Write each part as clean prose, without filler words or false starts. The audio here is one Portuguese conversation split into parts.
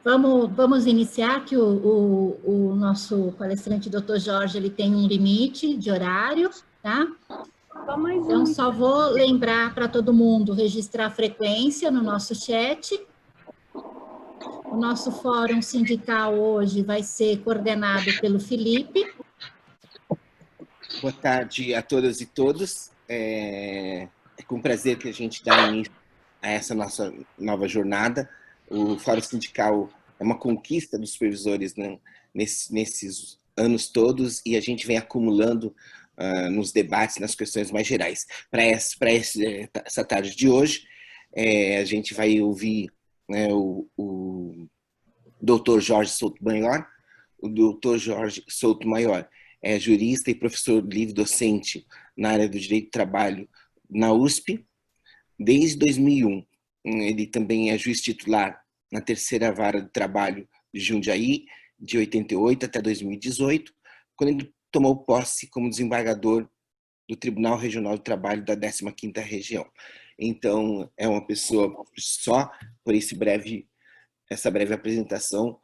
Então, vamos iniciar, que o nosso palestrante, Dr. Jorge, ele tem um limite de horário, tá? Então, só vou lembrar para todo mundo registrar a frequência no nosso chat. O nosso fórum sindical hoje vai ser coordenado pelo Felipe. Boa tarde a todas e todos. É com prazer que a gente dá início a essa nossa nova jornada. O Fórum Sindical é uma conquista dos supervisores, né, nesses anos todos, e a gente vem acumulando nos debates, nas questões mais gerais. Para essa tarde de hoje, a gente vai ouvir, né, o Dr. Jorge Souto Maior. O Dr. Jorge Souto Maior é jurista e professor livre-docente na área do direito do trabalho na USP desde 2001. Ele também é juiz titular na terceira vara do trabalho de Jundiaí, de 88 até 2018, quando ele tomou posse como desembargador do Tribunal Regional do Trabalho da 15ª Região. Então, é uma pessoa, só por essa breve apresentação,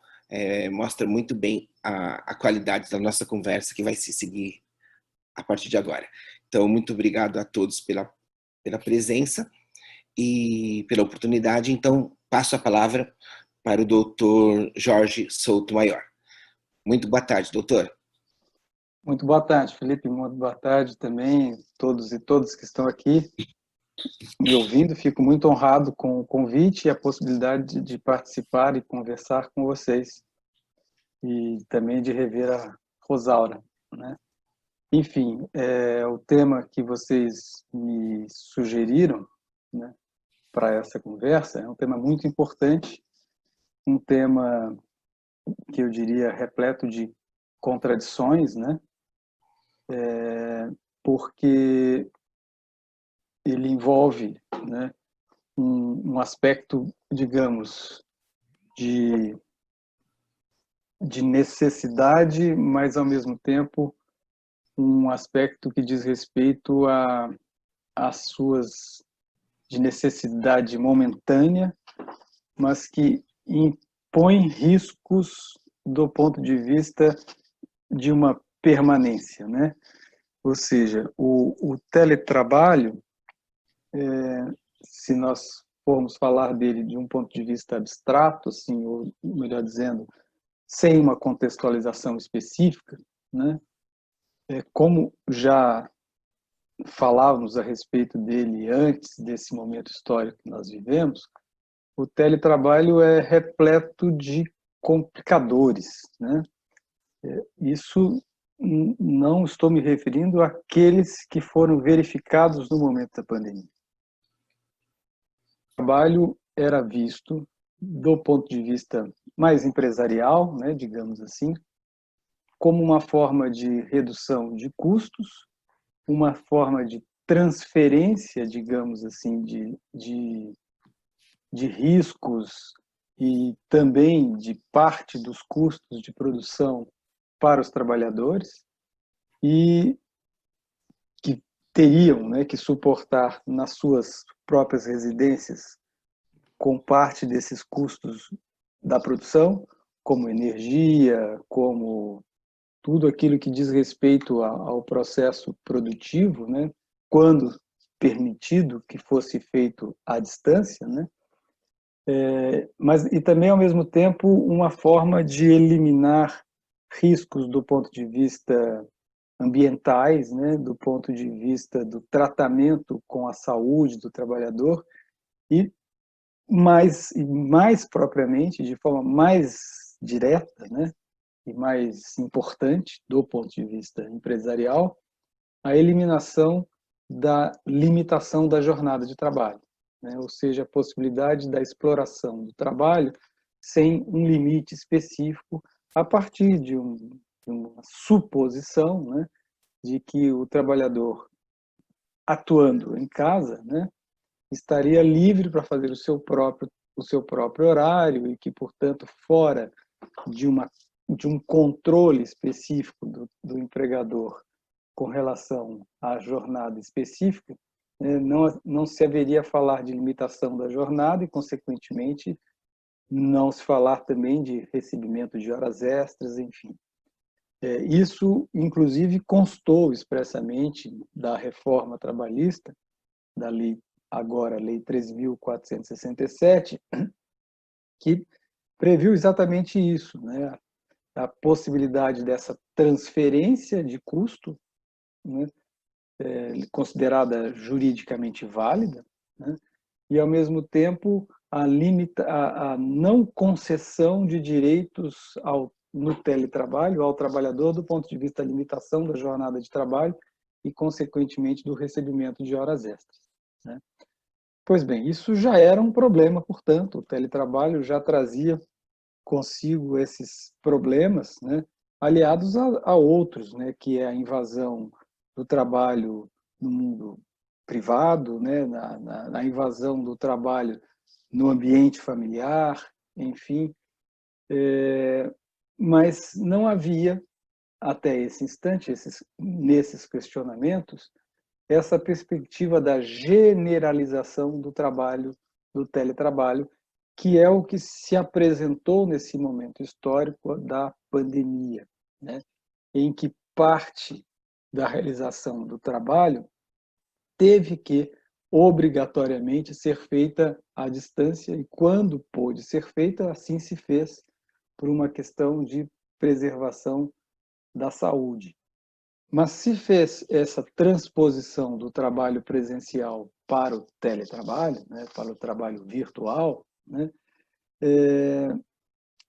mostra muito bem a qualidade da nossa conversa que vai se seguir a partir de agora. Então, muito obrigado a todos pela presença e pela oportunidade. Então, passo a palavra para o doutor Jorge Souto Maior. Muito boa tarde, doutor. Muito boa tarde, Felipe. Muito boa tarde também a todos e todas que estão aqui me ouvindo. Fico muito honrado com o convite e a possibilidade de participar e conversar com vocês. E também de rever a Rosaura, né? Enfim, o tema que vocês me sugeriram, né, para essa conversa é um tema muito importante, um tema que eu diria repleto de contradições, né? Porque ele envolve, né, um aspecto, digamos, de necessidade, mas ao mesmo tempo um aspecto que diz respeito às suas de necessidade momentânea, mas que impõe riscos do ponto de vista de uma permanência, né? Ou seja, o teletrabalho, se nós formos falar dele de um ponto de vista abstrato, assim, ou melhor dizendo, sem uma contextualização específica, né? Como já falávamos a respeito dele antes desse momento histórico que nós vivemos, o teletrabalho é repleto de complicadores, né? Isso não estou me referindo àqueles que foram verificados no momento da pandemia. O trabalho era visto, do ponto de vista mais empresarial, né, digamos assim, como uma forma de redução de custos, uma forma de transferência, digamos assim, de riscos e também de parte dos custos de produção para os trabalhadores, e que teriam, né, que suportar nas suas próprias residências com parte desses custos da produção, como energia, como tudo aquilo que diz respeito ao processo produtivo, né, quando permitido que fosse feito à distância, né, mas e também ao mesmo tempo uma forma de eliminar riscos do ponto de vista ambientais, né, do ponto de vista do tratamento com a saúde do trabalhador e mais propriamente, de forma mais direta, né, e mais importante do ponto de vista empresarial, a eliminação da limitação da jornada de trabalho, né, ou seja, a possibilidade da exploração do trabalho sem um limite específico a partir de uma suposição, né, de que o trabalhador atuando em casa, né, estaria livre para fazer o seu próprio horário e que, portanto, fora de um controle específico do empregador com relação à jornada específica, não se haveria a falar de limitação da jornada e, consequentemente, não se falar também de recebimento de horas extras, enfim. Isso, inclusive, constou expressamente da reforma trabalhista, da lei, agora, Lei 13.467, que previu exatamente isso, né? A possibilidade dessa transferência de custo, né? Considerada juridicamente válida, né? E, ao mesmo tempo, a não concessão de direitos no teletrabalho ao trabalhador do ponto de vista da limitação da jornada de trabalho e, consequentemente, do recebimento de horas extras, né? Pois bem, isso já era um problema, portanto, o teletrabalho já trazia consigo esses problemas, né, aliados a outros, né, que é a invasão do trabalho no mundo privado, né, na invasão do trabalho no ambiente familiar, enfim. Mas não havia, até esse instante, nesses questionamentos, essa perspectiva da generalização do trabalho, do teletrabalho, que é o que se apresentou nesse momento histórico da pandemia, né? Em que parte da realização do trabalho teve que obrigatoriamente ser feita à distância, e quando pôde ser feita, assim se fez, por uma questão de preservação da saúde. Mas se fez essa transposição do trabalho presencial para o teletrabalho, né, para o trabalho virtual, né,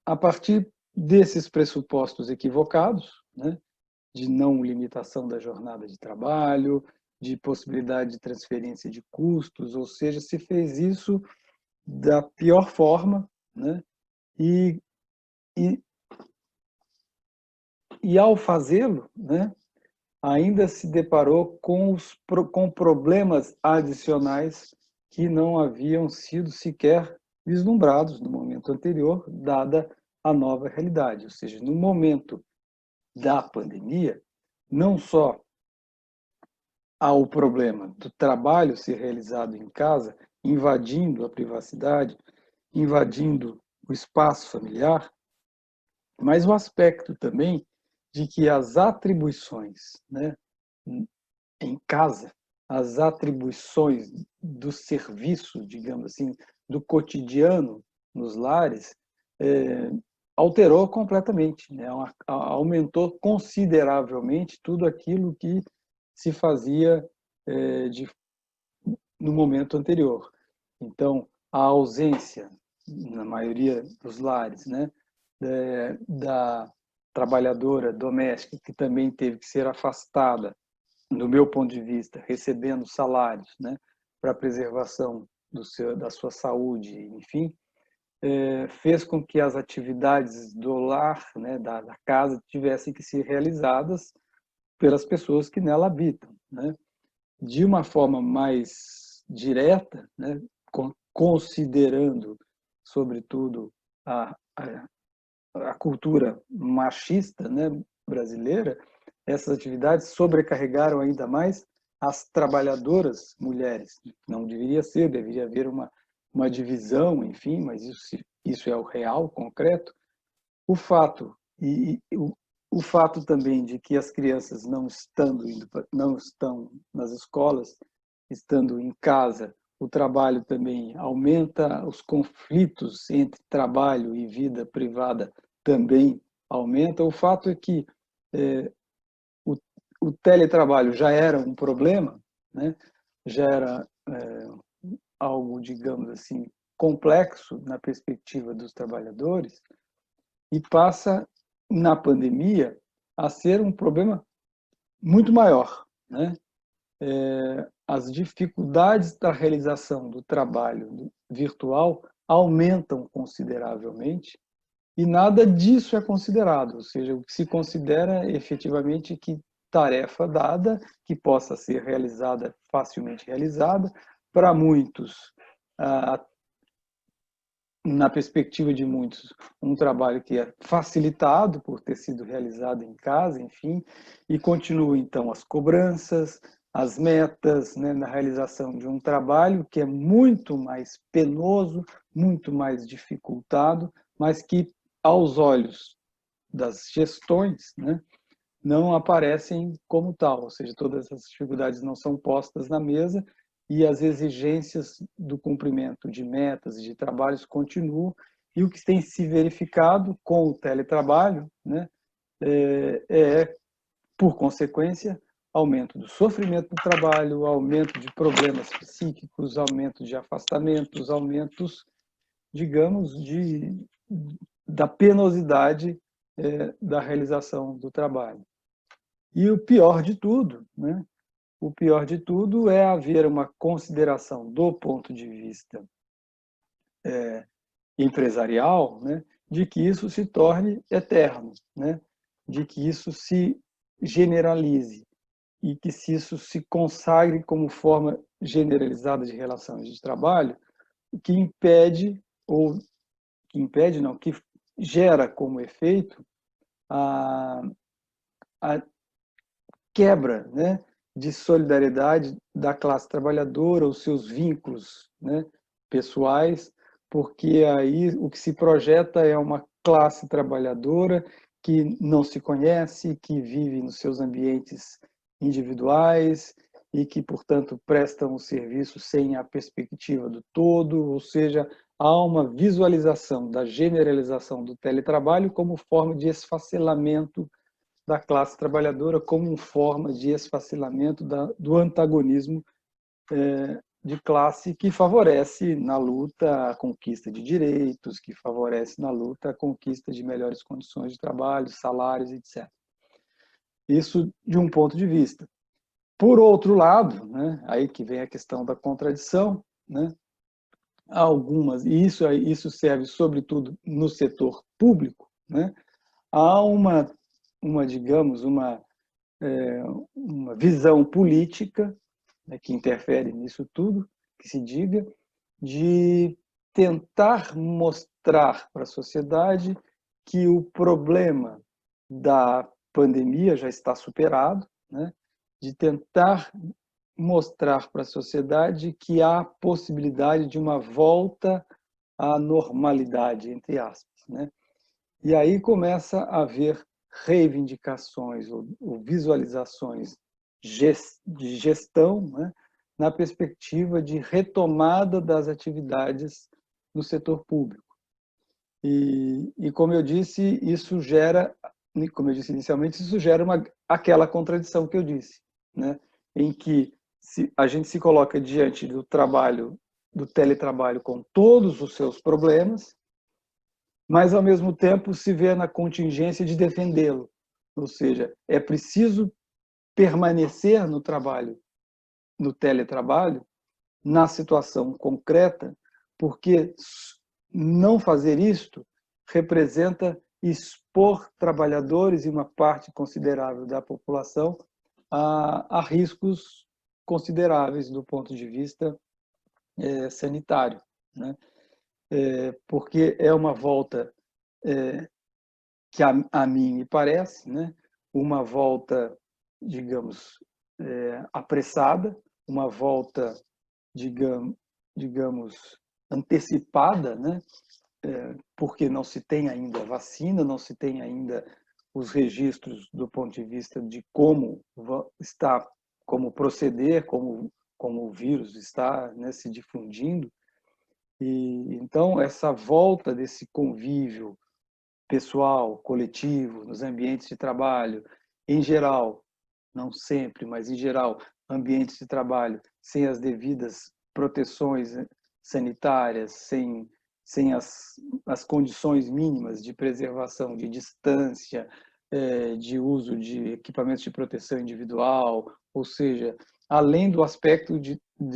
a partir desses pressupostos equivocados, né, de não limitação da jornada de trabalho, de possibilidade de transferência de custos, ou seja, se fez isso da pior forma, né, e, e, e ao fazê-lo, né, ainda se deparou com problemas adicionais que não haviam sido sequer vislumbrados no momento anterior, dada a nova realidade. Ou seja, no momento da pandemia, não só há o problema do trabalho ser realizado em casa, invadindo a privacidade, invadindo o espaço familiar, mas o aspecto também de que as atribuições, né, em casa, as atribuições do serviço, digamos assim, do cotidiano nos lares, alterou completamente, né? Aumentou consideravelmente tudo aquilo que se fazia no momento anterior. Então, a ausência, na maioria dos lares, né, da trabalhadora doméstica, que também teve que ser afastada, do meu ponto de vista, recebendo salários, né, para a preservação da sua saúde, enfim, fez com que as atividades do lar, né, da casa, tivessem que ser realizadas pelas pessoas que nela habitam, né, de uma forma mais direta, né, considerando, sobretudo, a cultura machista, né, brasileira. Essas atividades sobrecarregaram ainda mais as trabalhadoras mulheres. Não deveria ser, deveria haver uma divisão, enfim, mas isso é o real, concreto. O fato, o fato também de que as crianças não estão nas escolas, estando em casa, o trabalho também aumenta, os conflitos entre trabalho e vida privada também aumenta. O fato é que o teletrabalho já era um problema, né? Já era algo, digamos assim, complexo na perspectiva dos trabalhadores, e passa, na pandemia, a ser um problema muito maior, né? As dificuldades da realização do trabalho virtual aumentam consideravelmente, e nada disso é considerado, ou seja, o que se considera efetivamente que tarefa dada, que possa ser realizada, facilmente realizada, para muitos, na perspectiva de muitos, um trabalho que é facilitado por ter sido realizado em casa, enfim, e continua então as cobranças, as metas, né, na realização de um trabalho que é muito mais penoso, muito mais dificultado, mas que, aos olhos das gestões, né, não aparecem como tal, ou seja, todas essas dificuldades não são postas na mesa e as exigências do cumprimento de metas e de trabalhos continuam, e o que tem se verificado com o teletrabalho, né, por consequência, aumento do sofrimento no trabalho, aumento de problemas psíquicos, aumento de afastamentos, aumentos, digamos, da penosidade da realização do trabalho. E o pior de tudo, né? O pior de tudo é haver uma consideração do ponto de vista empresarial, né, de que isso se torne eterno, né, de que isso se generalize e que se isso se consagre como forma generalizada de relações de trabalho, o que impede, ou que impede não, que gera como efeito a quebra, né, de solidariedade da classe trabalhadora, os seus vínculos, né, pessoais, porque aí o que se projeta é uma classe trabalhadora que não se conhece, que vive nos seus ambientes individuais e que, portanto, prestam o serviço sem a perspectiva do todo, ou seja, há uma visualização da generalização do teletrabalho como forma de esfacelamento da classe trabalhadora, como forma de esfacelamento do antagonismo de classe que favorece na luta a conquista de direitos, que favorece na luta a conquista de melhores condições de trabalho, salários, etc. Isso de um ponto de vista. Por outro lado, né, aí que vem a questão da contradição, né, e isso serve sobretudo no setor público, né, há digamos, uma visão política, né, que interfere nisso tudo, que se diga, de tentar mostrar para a sociedade que o problema da pandemia já está superado, né, de tentar mostrar para a sociedade que há possibilidade de uma volta à normalidade, entre aspas, né? E aí começa a haver reivindicações ou visualizações de gestão, né, na perspectiva de retomada das atividades no setor público. E como eu disse, isso gera, como eu disse inicialmente, isso gera aquela contradição que eu disse, né, em que a gente se coloca diante do teletrabalho com todos os seus problemas, mas, ao mesmo tempo, se vê na contingência de defendê-lo. Ou seja, é preciso permanecer no trabalho, no teletrabalho, na situação concreta, porque não fazer isto representa expor trabalhadores e uma parte considerável da população a riscos consideráveis do ponto de vista sanitário, né? Porque é uma volta que a mim me parece, né, uma volta, digamos, apressada, uma volta, digamos, antecipada, né, porque não se tem ainda vacina, não se tem ainda os registros do ponto de vista de como está, como proceder, como o vírus está, né, se difundindo. E então essa volta desse convívio pessoal, coletivo, nos ambientes de trabalho, em geral, não sempre, mas em geral, ambientes de trabalho sem as devidas proteções sanitárias, sem as condições mínimas de preservação, de distância, de uso de equipamentos de proteção individual, ou seja, além do aspecto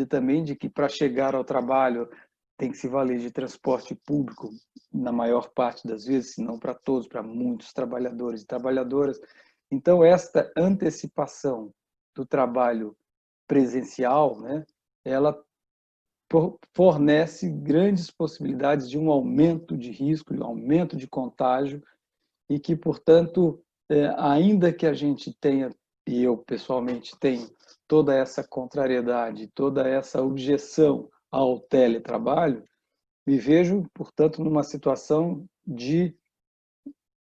também de que para chegar ao trabalho tem que se valer de transporte público na maior parte das vezes, se não para todos, para muitos trabalhadores e trabalhadoras. Então, esta antecipação do trabalho presencial, né, ela fornece grandes possibilidades de um aumento de risco, de um aumento de contágio, e que, portanto, ainda que a gente tenha, e eu pessoalmente tenho, toda essa contrariedade, toda essa objeção ao teletrabalho, Me vejo, portanto, numa situação de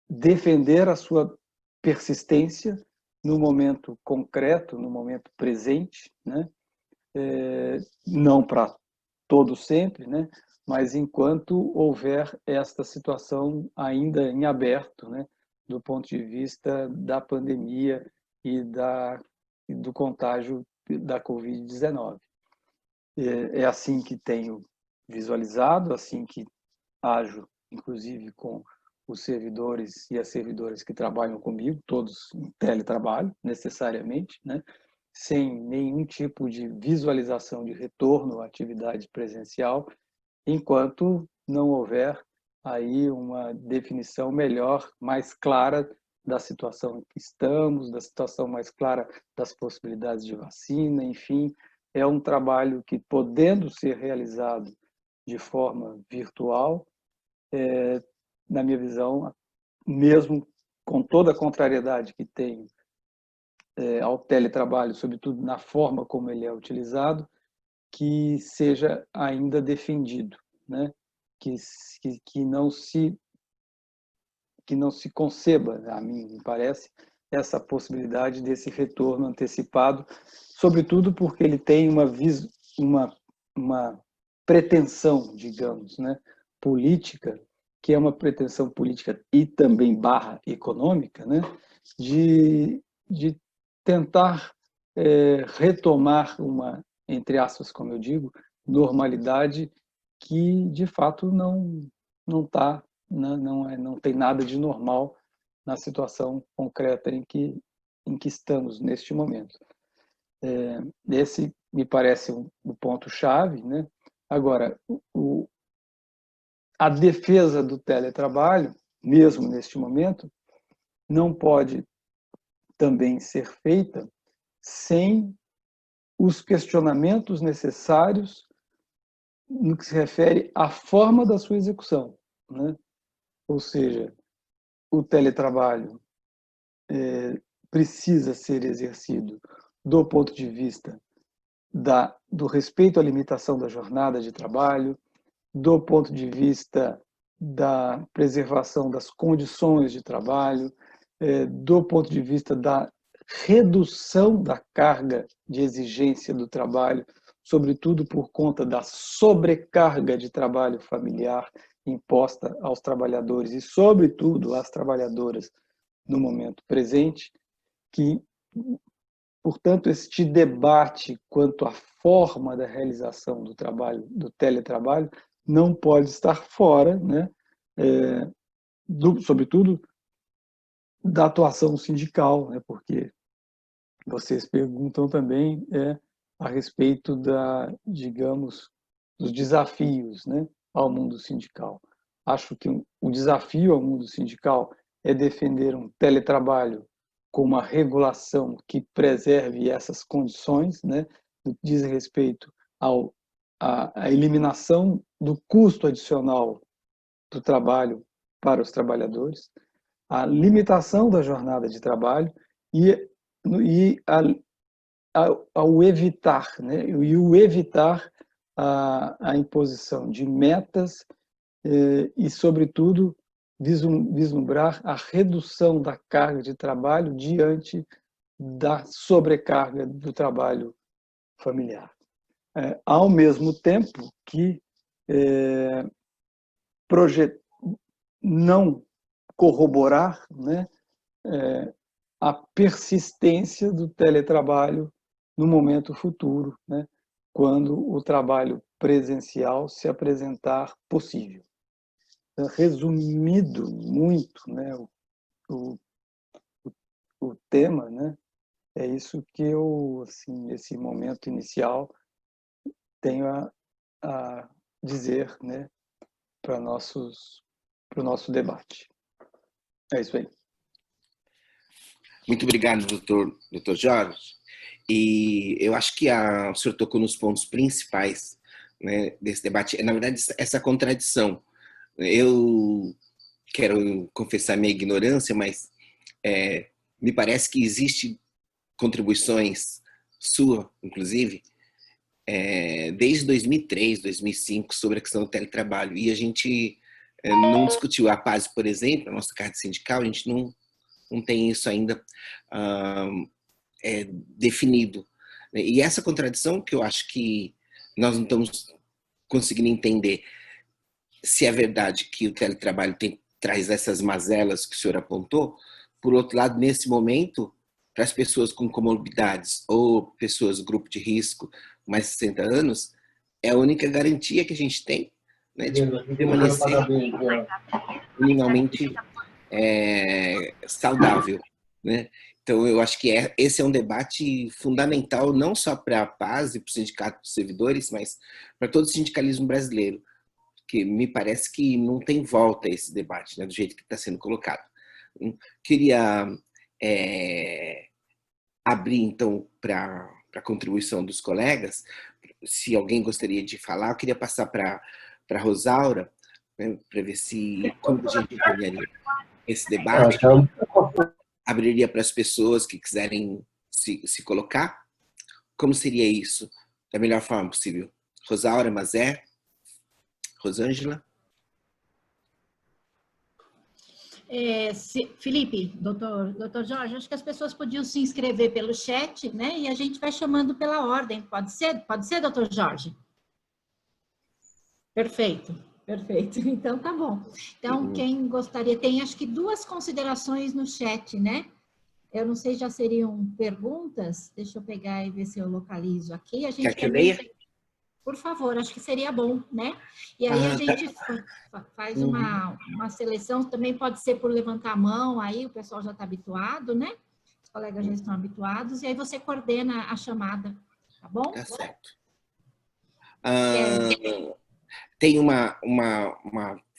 defender a sua persistência no momento concreto, no momento presente, né? Não para todo sempre, né? Mas enquanto houver esta situação ainda em aberto, né? Do ponto de vista da pandemia e do contágio da Covid-19. É assim que tenho visualizado, assim que ajo, inclusive com os servidores e as servidoras que trabalham comigo, todos em teletrabalho, necessariamente, né? Sem nenhum tipo de visualização de retorno à atividade presencial, enquanto não houver aí uma definição melhor, mais clara da situação em que estamos, da situação mais clara das possibilidades de vacina, enfim, é um trabalho que, podendo ser realizado de forma virtual, na minha visão, mesmo com toda a contrariedade que tenho ao teletrabalho, sobretudo na forma como ele é utilizado, que seja ainda defendido, né? Que não se conceba, a mim me parece, essa possibilidade desse retorno antecipado, sobretudo porque ele tem uma pretensão, digamos, né, política, que é uma pretensão política e também barra econômica, né, de tentar retomar uma, entre aspas, como eu digo, normalidade que, de fato, não está, não tem nada de normal na situação concreta em que estamos neste momento. Esse me parece o ponto-chave, né? Agora, a defesa do teletrabalho, mesmo neste momento, não pode também ser feita sem os questionamentos necessários no que se refere à forma da sua execução, né? Ou seja, o teletrabalho precisa ser exercido do ponto de vista do respeito à limitação da jornada de trabalho, do ponto de vista da preservação das condições de trabalho, do ponto de vista da redução da carga de exigência do trabalho, sobretudo por conta da sobrecarga de trabalho familiar imposta aos trabalhadores e, sobretudo, às trabalhadoras no momento presente, que, portanto, este debate quanto à forma da realização do trabalho, do teletrabalho, não pode estar fora, né, sobretudo, da atuação sindical, né, porque vocês perguntam também a respeito digamos, dos desafios, né, ao mundo sindical. Acho que o desafio ao mundo sindical é defender um teletrabalho com uma regulação que preserve essas condições, né, diz respeito à eliminação do custo adicional do trabalho para os trabalhadores, a limitação da jornada de trabalho e ao evitar, né, e o evitar a imposição de metas e, sobretudo, vislumbrar a redução da carga de trabalho diante da sobrecarga do trabalho familiar. Ao mesmo tempo que não corroborar, né, a persistência do teletrabalho no momento futuro, né, quando o trabalho presencial se apresentar possível. Resumido muito, né, o tema, né, é isso que eu, assim, nesse momento inicial, tenho a dizer, né, para o nosso debate. É isso aí. Muito obrigado, doutor Jorge. E eu acho que o senhor tocou nos pontos principais, né, desse debate. Na verdade, essa contradição. Eu quero confessar minha ignorância, mas me parece que existe contribuições sua, inclusive, desde 2003, 2005, sobre a questão do teletrabalho. E a gente não discutiu. A PAS, por exemplo, a nossa carta sindical, a gente não tem isso ainda definido. E essa contradição que eu acho que nós não estamos conseguindo entender, se é verdade que o teletrabalho traz essas mazelas que o senhor apontou, por outro lado, nesse momento, para as pessoas com comorbidades ou pessoas do grupo de risco, mais de 60 anos, é a única garantia que a gente tem, né, de permanecer minimamente saudável, né? Então, eu acho que esse é um debate fundamental, não só para a PAS e para o Sindicato dos Servidores, mas para todo o sindicalismo brasileiro, que me parece que não tem volta a esse debate, né, do jeito que está sendo colocado. Queria abrir, então, para a contribuição dos colegas. Se alguém gostaria de falar, eu queria passar para a Rosaura, né, para ver como a gente encaminharia esse debate. Abriria para as pessoas que quiserem se colocar. Como seria isso da melhor forma possível? Rosaura, Mazé, Rosângela? Felipe, doutor Jorge, acho que as pessoas podiam se inscrever pelo chat, né? E a gente vai chamando pela ordem. Pode ser, doutor Jorge? Perfeito. Então, tá bom. Então, quem gostaria, tem acho que 2 considerações no chat, né? Eu não sei, já seriam perguntas? Deixa eu pegar e ver se eu localizo aqui. A gente quer que eu leia? Por favor, acho que seria bom, né? E aí a gente faz uma seleção, também pode ser por levantar a mão, aí o pessoal já está habituado, né? Os colegas já estão habituados, e aí você coordena a chamada, tá bom? Tá certo. Tem uma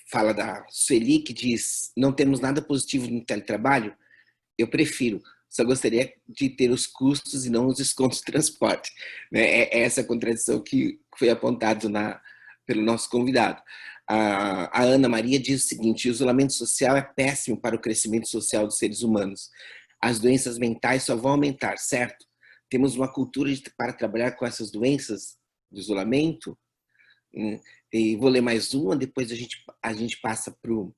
fala da Sueli que diz: não temos nada positivo no teletrabalho. Eu prefiro, só gostaria de ter os custos e não os descontos de transporte. É essa contradição que foi apontada pelo nosso convidado. A Ana Maria diz o seguinte: o isolamento social é péssimo para o crescimento social dos seres humanos. As doenças mentais só vão aumentar, certo? Temos uma cultura para trabalhar com essas doenças do isolamento. E vou ler mais uma, depois a gente passa para o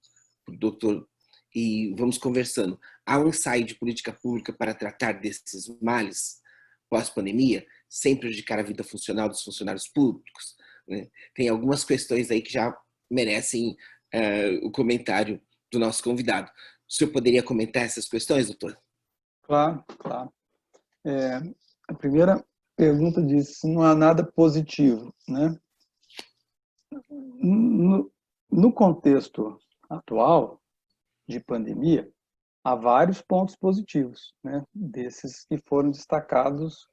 doutor e vamos conversando. Há um ensaio de política pública para tratar desses males pós-pandemia, sem prejudicar a vida funcional dos funcionários públicos, né? Tem algumas questões aí que já merecem o comentário do nosso convidado. O senhor poderia comentar essas questões, doutor? Claro. A primeira pergunta diz se não há nada positivo, né? No contexto atual de pandemia, há vários pontos positivos, né? Desses que foram destacados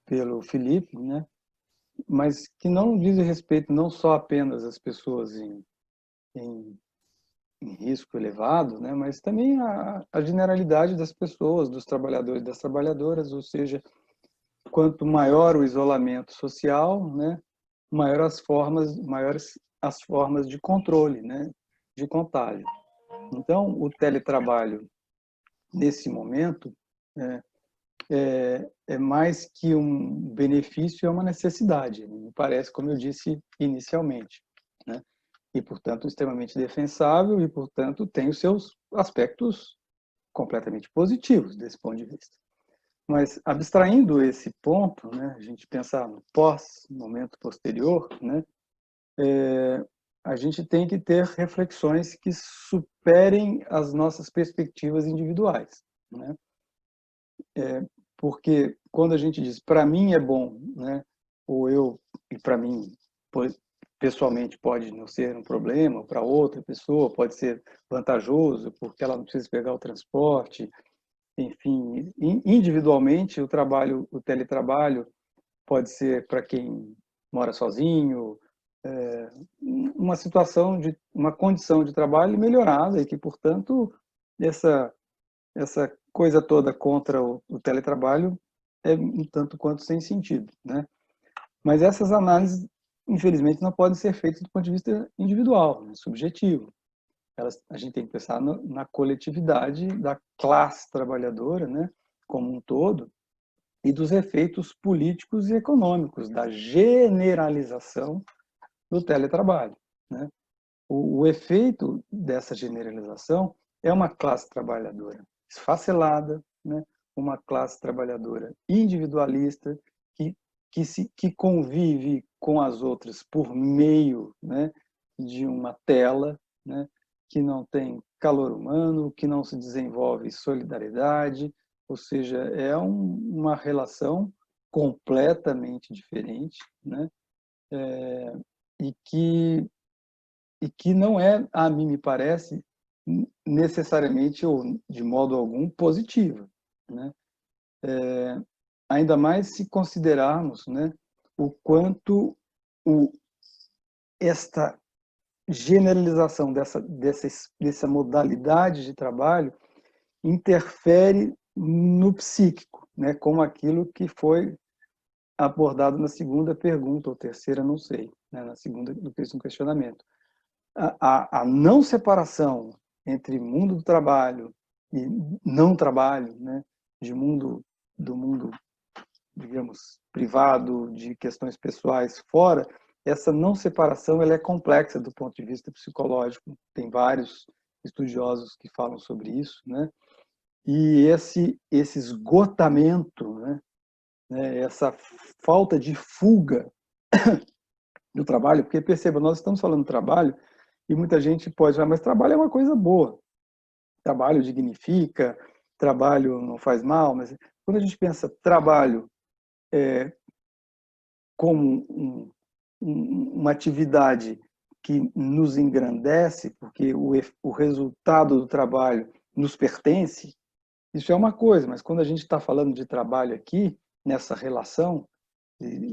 pelo Felipe, né? Mas que não dizem respeito não só apenas às pessoas em risco elevado, né? Mas também a generalidade das pessoas, dos trabalhadores e das trabalhadoras, ou seja, quanto maior o isolamento social, né? Maiores as formas de controle, né? De contágio. Então, o teletrabalho, nesse momento, é mais que um benefício, é uma necessidade, me parece, como eu disse inicialmente, né? E, portanto, extremamente defensável e, portanto, tem os seus aspectos completamente positivos desse ponto de vista. Mas, abstraindo esse ponto, né, a gente pensar no momento posterior, né, a gente tem que ter reflexões que superem as nossas perspectivas individuais, né? Porque quando a gente diz para mim é bom, né, e para mim pessoalmente pode não ser um problema, para outra pessoa pode ser vantajoso porque ela não precisa pegar o transporte, enfim, individualmente o teletrabalho pode ser para quem mora sozinho, uma condição de trabalho melhorada e que, portanto, essa coisa toda contra o teletrabalho é um tanto quanto sem sentido, né? Mas essas análises, infelizmente, não podem ser feitas do ponto de vista individual, né, subjetivo. A gente tem que pensar na coletividade da classe trabalhadora, né, como um todo, e dos efeitos políticos e econômicos da generalização do teletrabalho, né? O efeito dessa generalização é uma classe trabalhadora esfacelada, né? Uma classe trabalhadora individualista que convive com as outras por meio, né, de uma tela, né, que não tem calor humano, que não se desenvolve solidariedade, ou seja, é uma relação completamente diferente, né, e que não é, a mim me parece, necessariamente ou de modo algum positiva, né? Ainda mais se considerarmos, né, o quanto esta generalização dessa modalidade de trabalho interfere no psíquico, né, como aquilo que foi abordado na segunda pergunta, ou terceira, não sei, né, na segunda do questionamento. A não separação entre mundo do trabalho e não trabalho, né, do mundo, digamos, privado, de questões pessoais fora, essa não separação ela é complexa do ponto de vista psicológico. Tem vários estudiosos que falam sobre isso, né? E esse esgotamento, né, essa falta de fuga do trabalho, porque perceba, nós estamos falando de trabalho e muita gente pode falar, mas trabalho é uma coisa boa. Trabalho dignifica, trabalho não faz mal, mas quando a gente pensa trabalho como uma atividade que nos engrandece, porque o resultado do trabalho nos pertence, isso é uma coisa, mas quando a gente está falando de trabalho aqui, nessa relação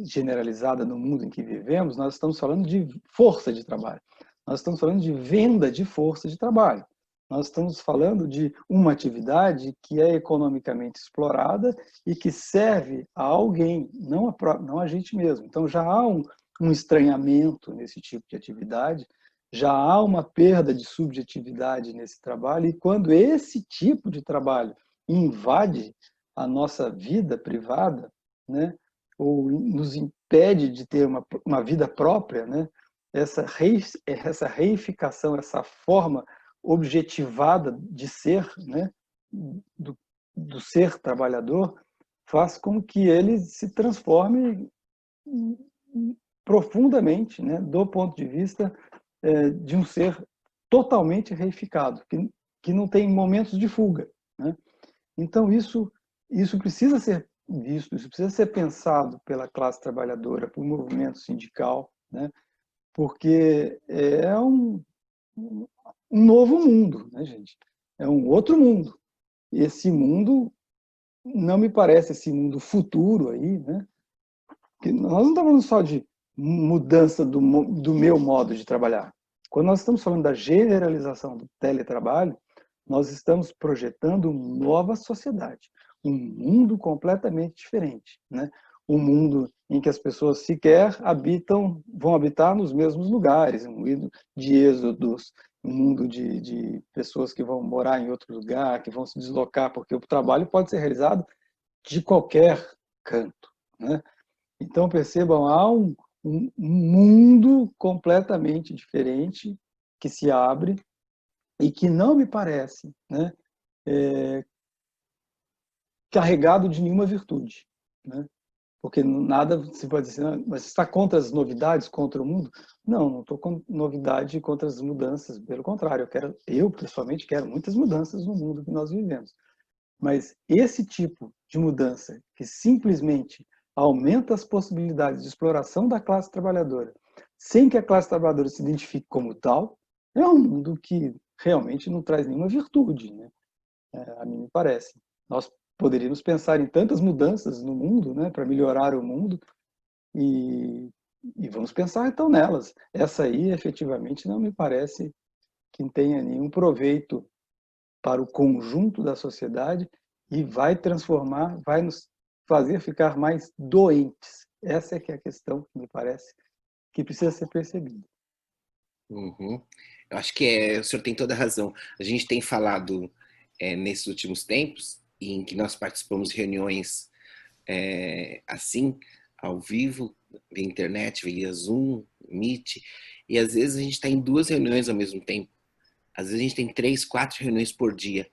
generalizada no mundo em que vivemos, nós estamos falando de força de trabalho. Nós estamos falando de venda de força de trabalho. Nós estamos falando de uma atividade que é economicamente explorada e que serve a alguém, não a gente mesmo. Então já há um estranhamento nesse tipo de atividade, já há uma perda de subjetividade nesse trabalho, e quando esse tipo de trabalho invade a nossa vida privada, né, ou nos impede de ter uma vida própria, né, essa reificação, essa forma objetivada de ser, né, do ser trabalhador, faz com que ele se transforme profundamente, né, do ponto de vista de um ser totalmente reificado, que não tem momentos de fuga, né? Então isso precisa ser visto, isso precisa ser pensado pela classe trabalhadora, pelo movimento sindical, né? Porque é um novo mundo, né, gente? É um outro mundo. Esse mundo não me parece esse mundo futuro aí, né? Que nós não estamos falando só de mudança do meu modo de trabalhar. Quando nós estamos falando da generalização do teletrabalho, nós estamos projetando uma nova sociedade, um mundo completamente diferente, né? Um mundo em que as pessoas sequer vão habitar nos mesmos lugares, um mundo de êxodos, um mundo de pessoas que vão morar em outro lugar, que vão se deslocar, porque o trabalho pode ser realizado de qualquer canto, né? Então, percebam, há um mundo completamente diferente que se abre e que não me parece, né, carregado de nenhuma virtude, né? Porque nada se pode dizer, mas está contra as novidades, contra o mundo? Não estou com novidade contra as mudanças, pelo contrário, eu pessoalmente quero muitas mudanças no mundo que nós vivemos. Mas esse tipo de mudança que simplesmente aumenta as possibilidades de exploração da classe trabalhadora, sem que a classe trabalhadora se identifique como tal, é um mundo que realmente não traz nenhuma virtude, né? A mim me parece. Nós poderíamos pensar em tantas mudanças no mundo, né, para melhorar o mundo, e vamos pensar então nelas. Essa aí, efetivamente, não me parece que tenha nenhum proveito para o conjunto da sociedade e vai transformar, vai nos fazer ficar mais doentes. Essa é que é a questão que me parece que precisa ser percebida. Uhum. Eu acho que o senhor tem toda a razão. A gente tem falado nesses últimos tempos, em que nós participamos de reuniões assim, ao vivo, via internet, via Zoom, Meet, e às vezes a gente está em 2 reuniões ao mesmo tempo. Às vezes a gente tem 3, 4 reuniões por dia.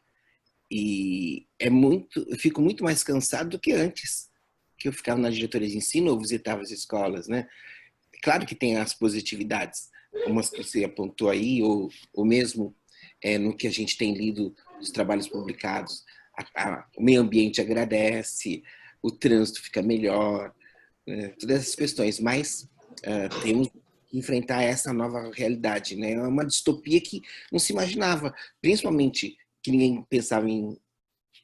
E eu fico muito mais cansado do que antes, que eu ficava na diretoria de ensino ou visitava as escolas, né? Claro que tem as positividades, umas que você apontou aí, ou mesmo no que a gente tem lido dos trabalhos publicados. O meio ambiente agradece, o trânsito fica melhor, todas essas questões, mas temos que enfrentar essa nova realidade, né? É uma distopia que não se imaginava, principalmente que ninguém pensava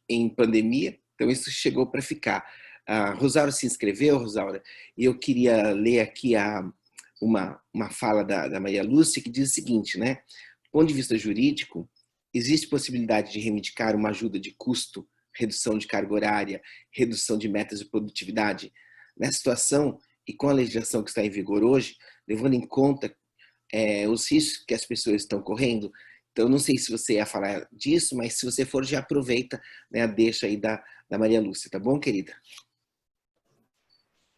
em pandemia, então isso chegou para ficar. A Rosaura se inscreveu, Rosaura, e eu queria ler aqui uma fala da Maria Lúcia, que diz o seguinte, né? Do ponto de vista jurídico, existe possibilidade de reivindicar uma ajuda de custo, redução de carga horária, redução de metas de produtividade. Nessa situação, e com a legislação que está em vigor hoje, levando em conta os riscos que as pessoas estão correndo. Então, não sei se você ia falar disso, mas se você for, já aproveita, né, a deixa aí da Maria Lúcia, tá bom, querida?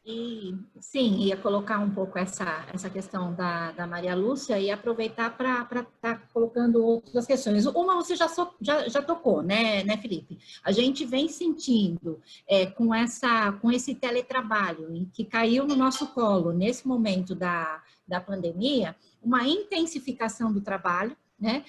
E, sim, ia colocar um pouco essa questão da Maria Lúcia e aproveitar para estar colocando outras questões. Uma você já tocou, né, Felipe? A gente vem sentindo com esse teletrabalho que caiu no nosso colo nesse momento da pandemia, uma intensificação do trabalho, né?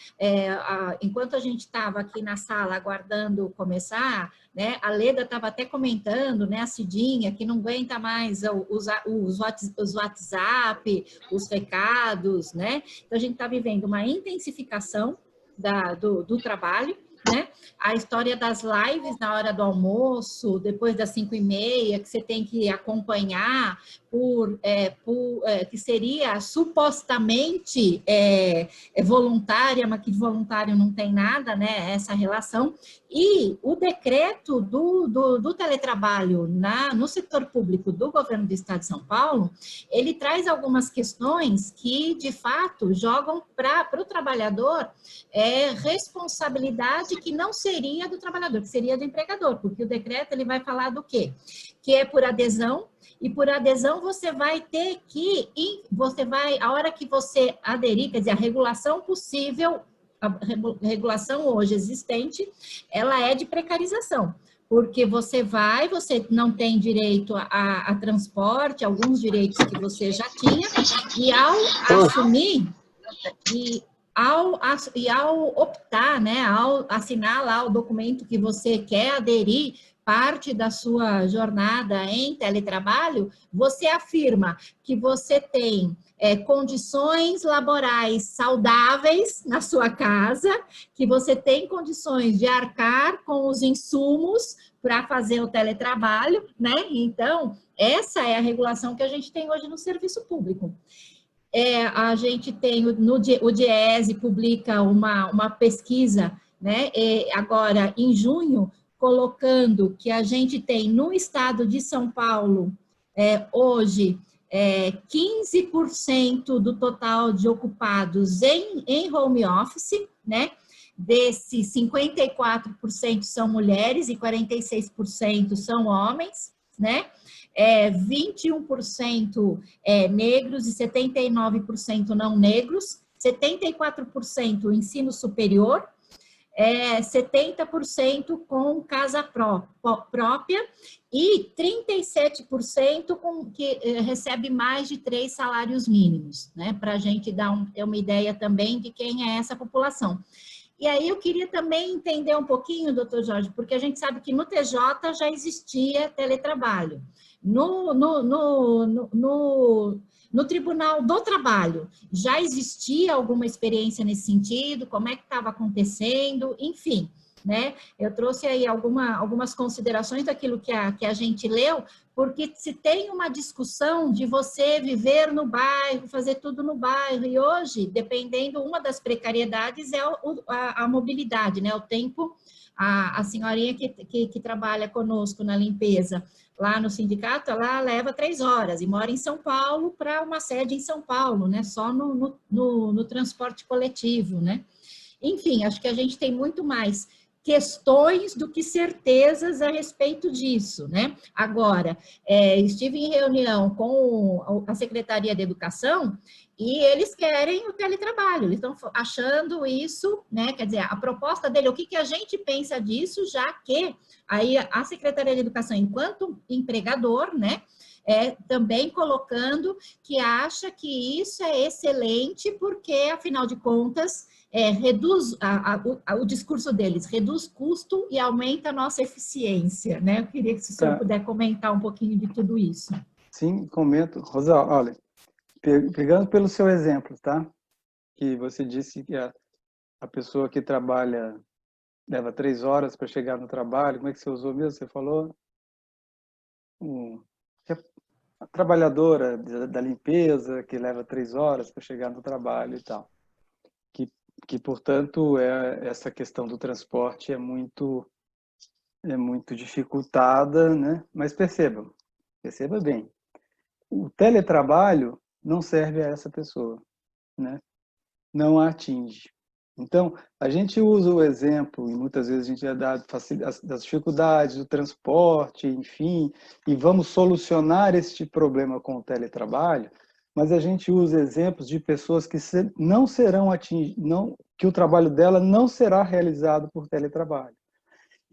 Enquanto a gente estava aqui na sala aguardando começar, né, a Leda estava até comentando, né, a Cidinha, que não aguenta mais os WhatsApp, os recados, né? Então, a gente está vivendo uma intensificação do trabalho, né? A história das lives na hora do almoço, depois das 5h30, que você tem que acompanhar que seria supostamente voluntária, mas que de voluntário não tem nada, né? Essa relação. E o decreto do teletrabalho no setor público do governo do Estado de São Paulo, ele traz algumas questões que, de fato, jogam para o trabalhador responsabilidade que não seria do trabalhador, que seria do empregador, porque o decreto ele vai falar do quê? Que é por adesão, e por adesão você vai ter que, a hora que você aderir, quer dizer, a regulação possível, a regulação hoje existente, ela é de precarização, porque você não tem direito a transporte, alguns direitos que você já tinha, e ao assumir, ao optar, né, ao assinar lá o documento que você quer aderir, parte da sua jornada em teletrabalho, você afirma que você tem condições laborais saudáveis na sua casa, que você tem condições de arcar com os insumos para fazer o teletrabalho, né? Então, essa é a regulação que a gente tem hoje no serviço público. A gente tem, o Diese publica uma pesquisa, né, agora em junho, colocando que a gente tem no estado de São Paulo, hoje, 15% do total de ocupados em home office, né? Desses 54% são mulheres e 46% são homens, né? 21% negros e 79% não negros, 74% ensino superior, 70% com casa própria e 37% que recebe mais de 3 salários mínimos, né? Para a gente ter uma ideia também de quem é essa população. E aí eu queria também entender um pouquinho, doutor Jorge, porque a gente sabe que no TJ já existia teletrabalho. No Tribunal do Trabalho, já existia alguma experiência nesse sentido? Como é que estava acontecendo? Enfim, né? Eu trouxe aí algumas considerações daquilo que a gente leu, porque se tem uma discussão de você viver no bairro, fazer tudo no bairro, e hoje, dependendo, uma das precariedades é a mobilidade, né? O tempo, a senhorinha que trabalha conosco na limpeza, lá no sindicato, ela leva 3 horas e mora em São Paulo para uma sede em São Paulo, né? Só no transporte coletivo, né? Enfim, acho que a gente tem muito mais questões do que certezas a respeito disso, né? Agora, estive em reunião com a Secretaria de Educação e eles querem o teletrabalho, eles estão achando isso, né? Quer dizer, a proposta dele, o que a gente pensa disso, já que aí a Secretaria de Educação, enquanto empregador, né? Também colocando que acha que isso é excelente, porque, afinal de contas, reduz o discurso deles, reduz custo e aumenta a nossa eficiência, né? Eu queria que o senhor puder comentar um pouquinho de tudo isso. Sim, comento. Rosa, olha, pegando pelo seu exemplo, tá? Que você disse que a pessoa que trabalha leva 3 horas para chegar no trabalho, como é que você usou mesmo? Você falou? A trabalhadora da limpeza, que leva 3 horas para chegar no trabalho e tal. Que portanto, essa questão do transporte é muito dificultada, né? Mas perceba bem, o teletrabalho não serve a essa pessoa, né? Não a atinge. Então, a gente usa o exemplo, e muitas vezes a gente dá das dificuldades do transporte, enfim, e vamos solucionar este problema com o teletrabalho, mas a gente usa exemplos de pessoas que não serão atingidas, que o trabalho dela não será realizado por teletrabalho.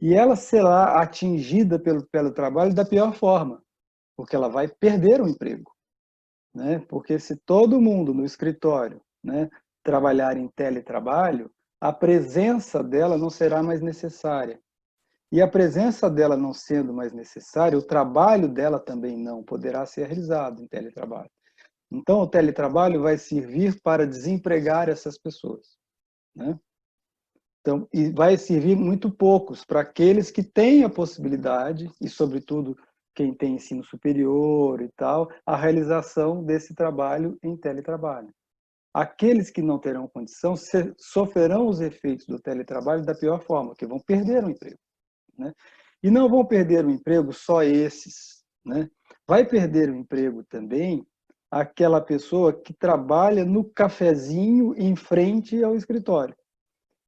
E ela será atingida pelo trabalho da pior forma, porque ela vai perder o emprego, né? Porque se todo mundo no escritório, né, trabalhar em teletrabalho, a presença dela não será mais necessária. E a presença dela não sendo mais necessária, o trabalho dela também não poderá ser realizado em teletrabalho. Então, o teletrabalho vai servir para desempregar essas pessoas, né? Então, e vai servir muito poucos para aqueles que têm a possibilidade, e sobretudo quem tem ensino superior e tal, a realização desse trabalho em teletrabalho. Aqueles que não terão condição sofrerão os efeitos do teletrabalho da pior forma, que vão perder o emprego, né? E não vão perder o emprego só esses, né? Vai perder o emprego também aquela pessoa que trabalha no cafezinho em frente ao escritório.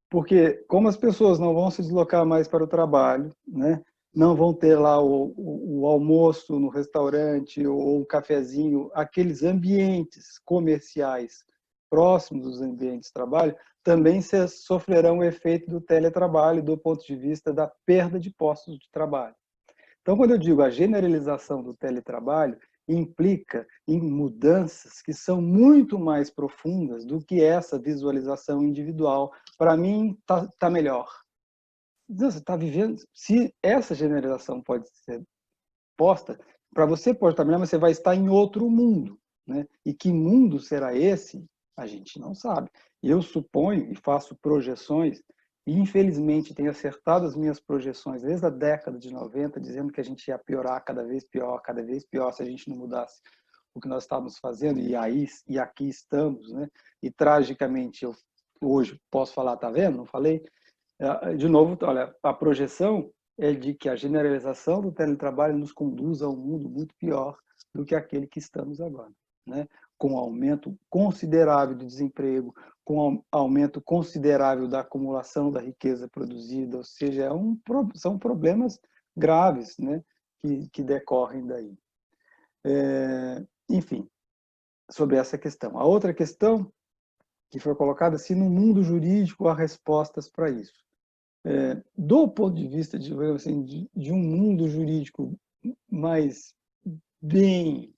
Porque como as pessoas não vão se deslocar mais para o trabalho, né? Não vão ter lá o almoço no restaurante ou o cafezinho, aqueles ambientes comerciais próximos dos ambientes de trabalho, também sofrerão o efeito do teletrabalho do ponto de vista da perda de postos de trabalho. Então, quando eu digo a generalização do teletrabalho, implica em mudanças que são muito mais profundas do que essa visualização individual. Para mim, tá melhor. Você está vivendo... Se essa generalização pode ser posta, para você pode estar melhor, mas você vai estar em outro mundo, né? E que mundo será esse? A gente não sabe. Eu suponho e faço projeções, e infelizmente tenho acertado as minhas projeções desde a década de 90, dizendo que a gente ia piorar cada vez pior, se a gente não mudasse o que nós estávamos fazendo, e aqui estamos, né? E tragicamente, eu hoje posso falar, tá vendo? Não falei? De novo, olha, a projeção é de que a generalização do teletrabalho nos conduz a um mundo muito pior do que aquele que estamos agora, né? Com aumento considerável do desemprego, com aumento considerável da acumulação da riqueza produzida, ou seja, são problemas graves, né, que decorrem daí. Enfim, sobre essa questão. A outra questão que foi colocada, se no mundo jurídico há respostas para isso. Do ponto de vista de um mundo jurídico mais bem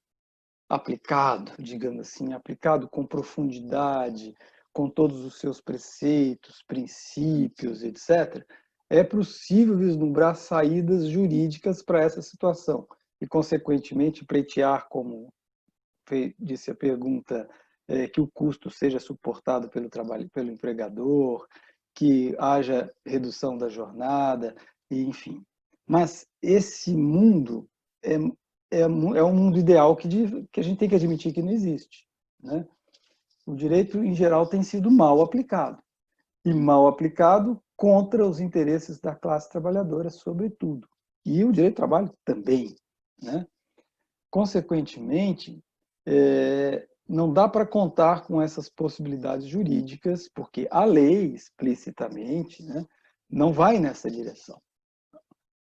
aplicado, digamos assim, aplicado com profundidade, com todos os seus preceitos, princípios, etc., é possível vislumbrar saídas jurídicas para essa situação e, consequentemente, pleitear, como disse a pergunta, que o custo seja suportado pelo empregador, que haja redução da jornada, enfim. Mas esse mundo é um mundo ideal que a gente tem que admitir que não existe, né? O direito, em geral, tem sido mal aplicado. E mal aplicado contra os interesses da classe trabalhadora, sobretudo. E o direito do trabalho também, né? Consequentemente, não dá para contar com essas possibilidades jurídicas, porque a lei, explicitamente, né, não vai nessa direção.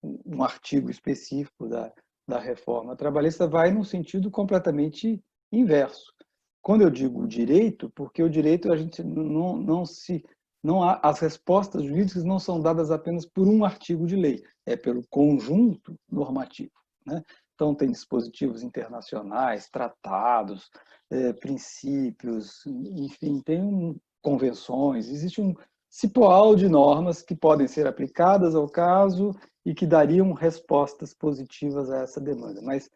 Um artigo específico da reforma trabalhista vai num sentido completamente inverso. Quando eu digo direito, porque o direito a gente não há, as respostas jurídicas não são dadas apenas por um artigo de lei, é pelo conjunto normativo, né? Então tem dispositivos internacionais, tratados, princípios, enfim, tem convenções, existe um cipoal de normas que podem ser aplicadas ao caso e que dariam respostas positivas a essa demanda. Mas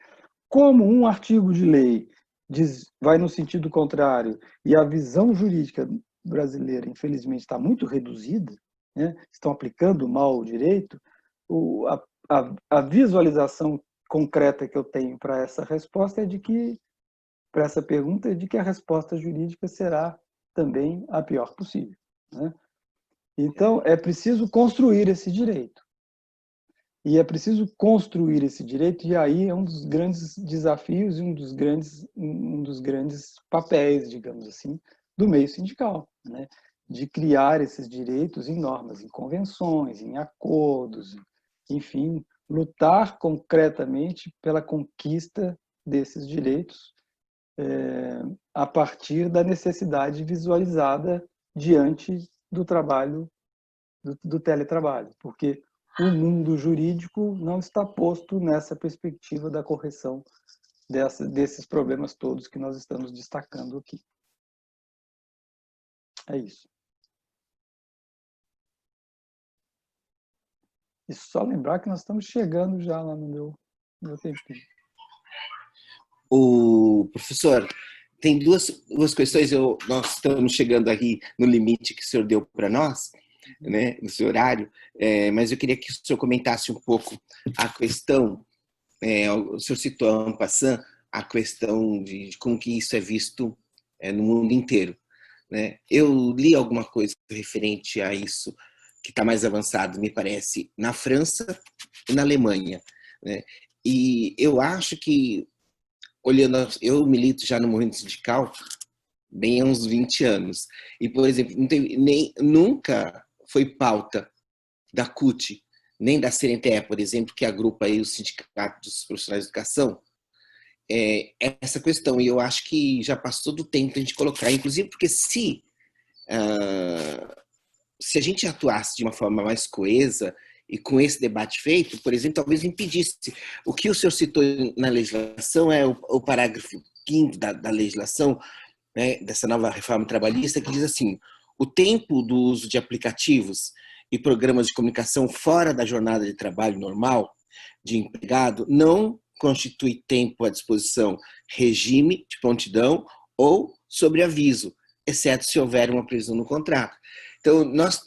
como um artigo de lei vai no sentido contrário e a visão jurídica brasileira, infelizmente, está muito reduzida, né? Estão aplicando mal o direito, a visualização concreta que eu tenho para essa resposta para essa pergunta é de que a resposta jurídica será também a pior possível, né? Então, é preciso construir esse direito. E é preciso construir esse direito, e aí é um dos grandes desafios e um dos grandes papéis, digamos assim, do meio sindical, né? De criar esses direitos em normas, em convenções, em acordos, enfim, lutar concretamente pela conquista desses direitos a partir da necessidade visualizada diante do trabalho, do teletrabalho, porque o mundo jurídico não está posto nessa perspectiva da correção desses problemas todos que nós estamos destacando aqui. É isso. E só lembrar que nós estamos chegando já lá no meu tempinho. O professor, tem duas questões, nós estamos chegando aí no limite que o senhor deu para nós, né, no seu horário, mas eu queria que o senhor comentasse um pouco a questão, o senhor citou en passant, a questão de como que isso é visto no mundo inteiro, né? Eu li alguma coisa referente a isso, que está mais avançado, me parece, na França e na Alemanha, né? E eu acho que, olhando, eu milito já no movimento sindical bem há uns 20 anos, e, por exemplo, nunca foi pauta da CUT, nem da CNTE, por exemplo, que agrupa aí os sindicatos dos profissionais de educação, essa questão, e eu acho que já passou do tempo a gente colocar, inclusive porque se a gente atuasse de uma forma mais coesa e com esse debate feito, por exemplo, talvez impedisse. O que o senhor citou na legislação é o parágrafo 5º da legislação, né, dessa nova reforma trabalhista, que diz assim: o tempo do uso de aplicativos e programas de comunicação fora da jornada de trabalho normal de empregado não constitui tempo à disposição regime de prontidão ou sobreaviso, exceto se houver uma previsão no contrato. Então, nós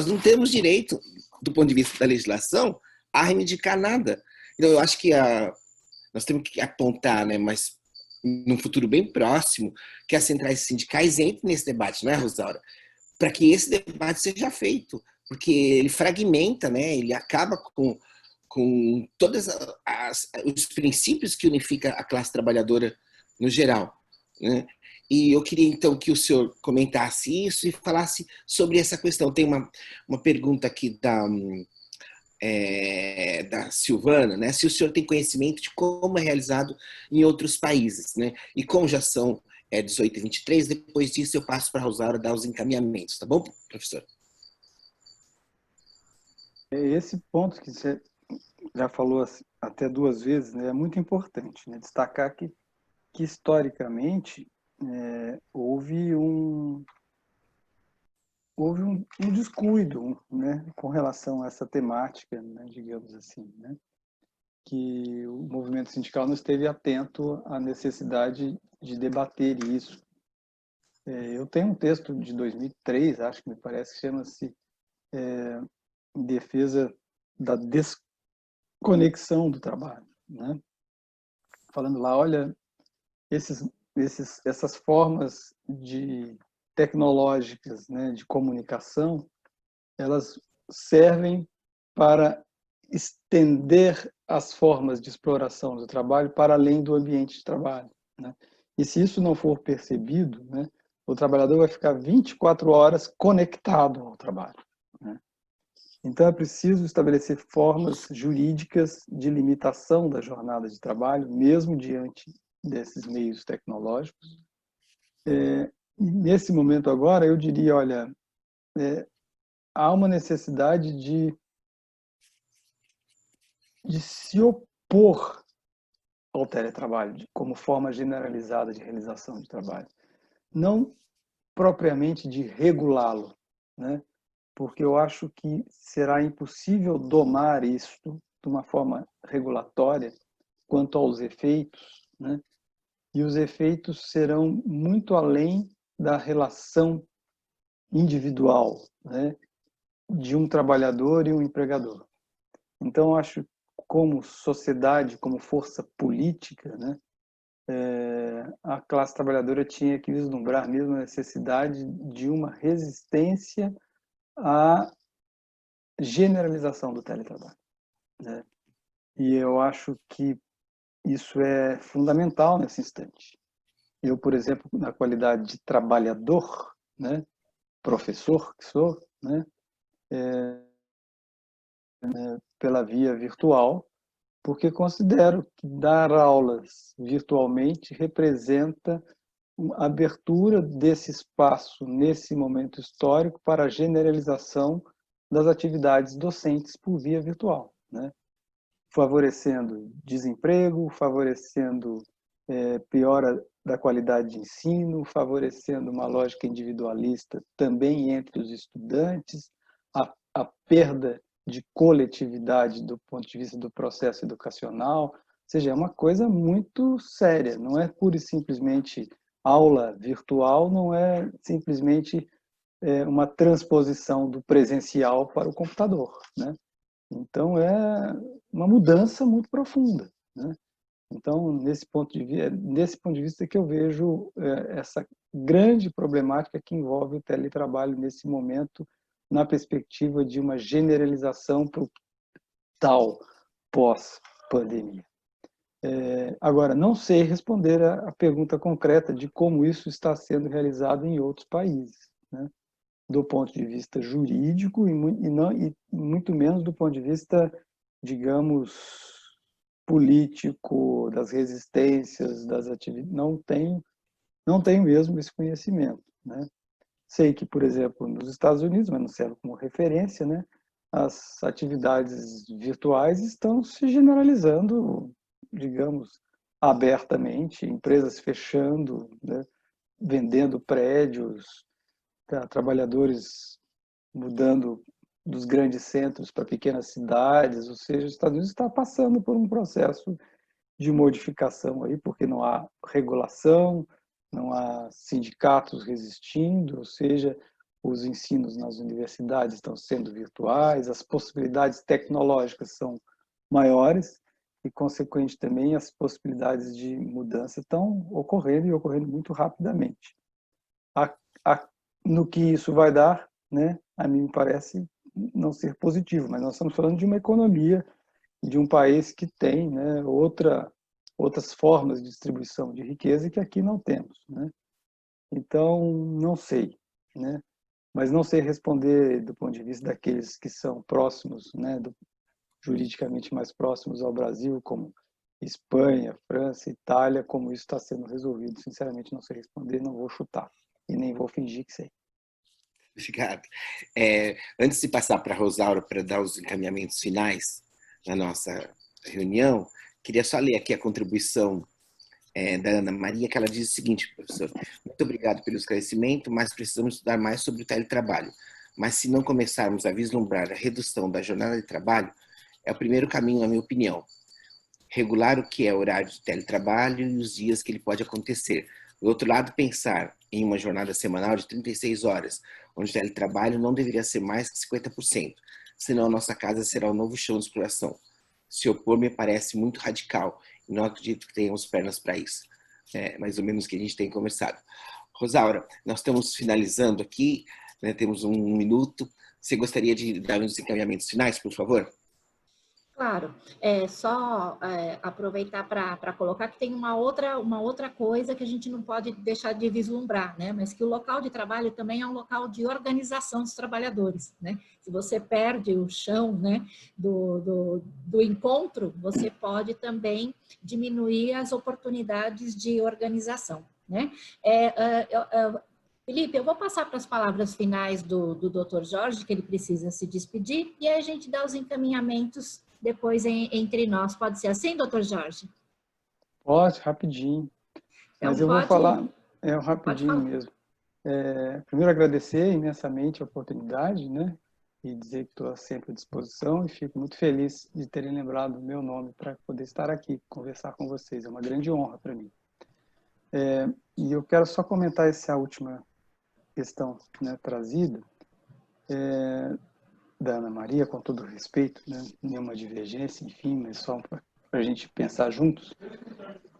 não temos direito, do ponto de vista da legislação, a reivindicar nada. Então, eu acho que nós temos que apontar, né, mas num futuro bem próximo, que as centrais sindicais entrem nesse debate, não é, Rosaura? Para que esse debate seja feito, porque ele fragmenta, né, ele acaba com todos os princípios que unificam a classe trabalhadora no geral, né? E eu queria, então, que o senhor comentasse isso e falasse sobre essa questão. Tem uma pergunta aqui da Silvana, né? Se o senhor tem conhecimento de como é realizado em outros países, né? E como já são 18h23, depois disso eu passo para a Rosaura dar os encaminhamentos, tá bom, professor? Esse ponto que você já falou até 2 vezes, né, é muito importante, né? Destacar que historicamente houve um descuido, né, com relação a essa temática, né, digamos assim, né, que o movimento sindical não esteve atento à necessidade de debater isso. Eu tenho um texto de 2003, acho que me parece, que chama-se Em Defesa da Desconexão do Trabalho, né? Falando lá, olha, essas formas tecnológicas, né, de comunicação, elas servem para estender as formas de exploração do trabalho para além do ambiente de trabalho, né? E se isso não for percebido, né, o trabalhador vai ficar 24 horas conectado ao trabalho, né? Então, é preciso estabelecer formas jurídicas de limitação da jornada de trabalho, mesmo diante desses meios tecnológicos. E nesse momento agora, eu diria, olha, há uma necessidade de se opor ao teletrabalho como forma generalizada de realização de trabalho. Não propriamente de regulá-lo, né? Porque eu acho que será impossível domar isto de uma forma regulatória quanto aos efeitos, né? E os efeitos serão muito além da relação individual, né, de um trabalhador e um empregador. Então, acho, como sociedade, como força política, né, a classe trabalhadora tinha que vislumbrar mesmo a necessidade de uma resistência à generalização do teletrabalho, né? E eu acho que isso é fundamental nesse instante. Eu, por exemplo, na qualidade de trabalhador, né, professor que sou, né, pela via virtual, porque considero que dar aulas virtualmente representa a abertura desse espaço nesse momento histórico para a generalização das atividades docentes por via virtual, né? Favorecendo desemprego, favorecendo piora da qualidade de ensino, favorecendo uma lógica individualista também entre os estudantes, a perda de coletividade do ponto de vista do processo educacional, ou seja, é uma coisa muito séria, não é pura e simplesmente aula virtual, não é simplesmente uma transposição do presencial para o computador, né? Então, é uma mudança muito profunda, né? Então, nesse ponto de vista que eu vejo essa grande problemática que envolve o teletrabalho nesse momento, na perspectiva de uma generalização para o tal pós-pandemia. Agora, não sei responder a pergunta concreta de como isso está sendo realizado em outros países, né? Do ponto de vista jurídico e muito menos do ponto de vista, digamos, político, das resistências, das atividades. Não tenho mesmo esse conhecimento, né? Sei que, por exemplo, nos Estados Unidos, mas não serve como referência, né, as atividades virtuais estão se generalizando, digamos, abertamente, empresas fechando, né, vendendo prédios, trabalhadores mudando dos grandes centros para pequenas cidades, ou seja, os Estados Unidos está passando por um processo de modificação aí, porque não há regulação, não há sindicatos resistindo, ou seja, os ensinos nas universidades estão sendo virtuais, as possibilidades tecnológicas são maiores e, consequente também, as possibilidades de mudança estão ocorrendo e ocorrendo muito rapidamente. No que isso vai dar, né, a mim me parece não ser positivo, mas nós estamos falando de uma economia de um país que tem, né, outras formas de distribuição de riqueza que aqui não temos, né? Então, não sei, né? Mas não sei responder do ponto de vista daqueles que são próximos, né, juridicamente mais próximos ao Brasil, como Espanha, França, Itália, como isso está sendo resolvido. Sinceramente, não sei responder, não vou chutar e nem vou fingir que sei. Obrigado. Antes de passar para a Rosaura para dar os encaminhamentos finais na nossa reunião, queria só ler aqui a contribuição da Ana Maria, que ela diz o seguinte: professor, muito obrigado pelo esclarecimento, mas precisamos estudar mais sobre o teletrabalho. Mas se não começarmos a vislumbrar a redução da jornada de trabalho, é o primeiro caminho, na minha opinião. Regular o que é horário de teletrabalho e os dias que ele pode acontecer. Do outro lado, pensar em uma jornada semanal de 36 horas, onde o teletrabalho não deveria ser mais que 50%, senão a nossa casa será um novo chão de exploração. Se opor me parece muito radical e não acredito que tenhamos pernas para isso. É mais ou menos o que a gente tem conversado. Rosaura, nós estamos finalizando aqui, né, temos 1 minuto. Você gostaria de dar uns encaminhamentos finais, por favor? Claro, só aproveitar para colocar que tem uma outra coisa que a gente não pode deixar de vislumbrar, né? Mas que o local de trabalho também é um local de organização dos trabalhadores, né? Se você perde o chão, né, do encontro, você pode também diminuir as oportunidades de organização, né? Felipe, eu vou passar para as palavras finais do Dr. Jorge, que ele precisa se despedir, e aí a gente dá os encaminhamentos depois entre nós. Pode ser assim, doutor Jorge? Pode, rapidinho. Então, Mas eu vou falar pode rapidinho falar. mesmo. Primeiro, agradecer imensamente a oportunidade, né? E dizer que estou sempre à disposição e fico muito feliz de terem lembrado o meu nome para poder estar aqui, conversar com vocês. É uma grande honra para mim. E eu quero só comentar essa última questão, né, trazida, da Ana Maria, com todo respeito, né? Nenhuma divergência, enfim, mas só para a gente pensar juntos.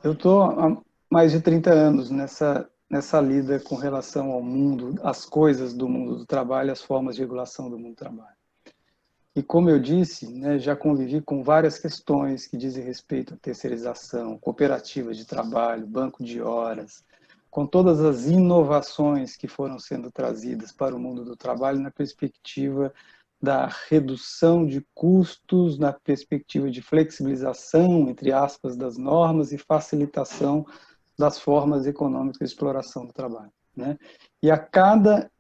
Eu estou há mais de 30 anos nessa lida com relação ao mundo, às coisas do mundo do trabalho, as formas de regulação do mundo do trabalho. E como eu disse, né, já convivi com várias questões que dizem respeito à terceirização, cooperativa de trabalho, banco de horas, com todas as inovações que foram sendo trazidas para o mundo do trabalho na perspectiva da redução de custos, na perspectiva de flexibilização, entre aspas, das normas e facilitação das formas econômicas de exploração do trabalho, né? E a cada,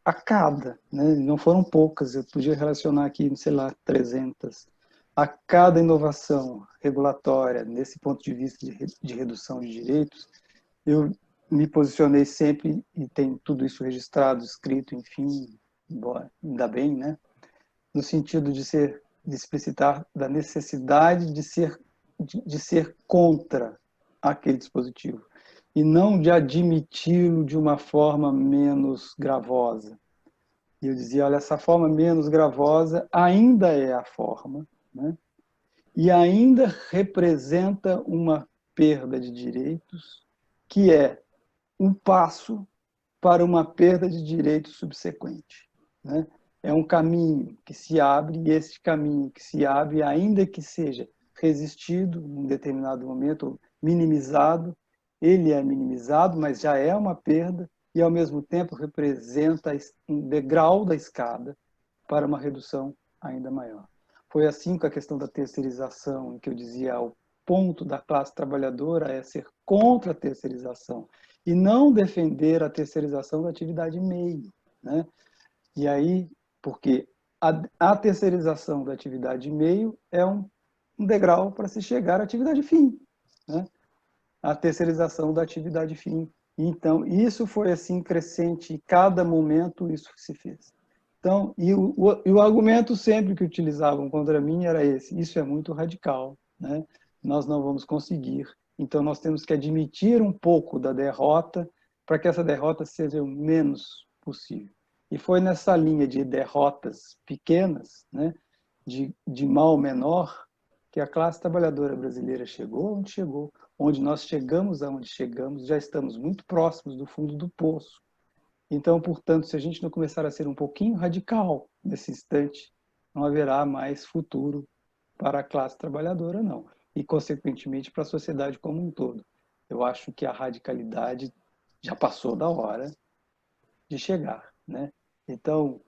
né, não foram poucas, eu podia relacionar aqui, sei lá, 300, a cada inovação regulatória, nesse ponto de vista de redução de direitos, eu me posicionei sempre, e tem tudo isso registrado, escrito, enfim, ainda bem, né? No sentido de explicitar da necessidade de ser contra aquele dispositivo e não de admiti-lo de uma forma menos gravosa. E eu dizia, olha, essa forma menos gravosa ainda é a forma, né? E ainda representa uma perda de direitos que é um passo para uma perda de direitos subsequente, né? É um caminho que se abre, e esse caminho que se abre, ainda que seja resistido em determinado momento, minimizado, ele é minimizado, mas já é uma perda, e ao mesmo tempo representa um degrau da escada para uma redução ainda maior. Foi assim com a questão da terceirização, em que eu dizia, o ponto da classe trabalhadora é ser contra a terceirização, e não defender a terceirização da atividade meio, né? E aí, porque a terceirização da atividade meio é um degrau para se chegar à atividade fim, né? A terceirização da atividade fim. Então, isso foi assim crescente, em cada momento isso se fez. Então, e o argumento sempre que utilizavam contra mim era esse: isso é muito radical, né? Nós não vamos conseguir. Então, nós temos que admitir um pouco da derrota para que essa derrota seja o menos possível. E foi nessa linha de derrotas pequenas, né, de mal menor, que a classe trabalhadora brasileira chegou, onde nós chegamos aonde chegamos, já estamos muito próximos do fundo do poço. Então, portanto, se a gente não começar a ser um pouquinho radical nesse instante, não haverá mais futuro para a classe trabalhadora, não. E, consequentemente, para a sociedade como um todo. Eu acho que a radicalidade já passou da hora de chegar, né? Então,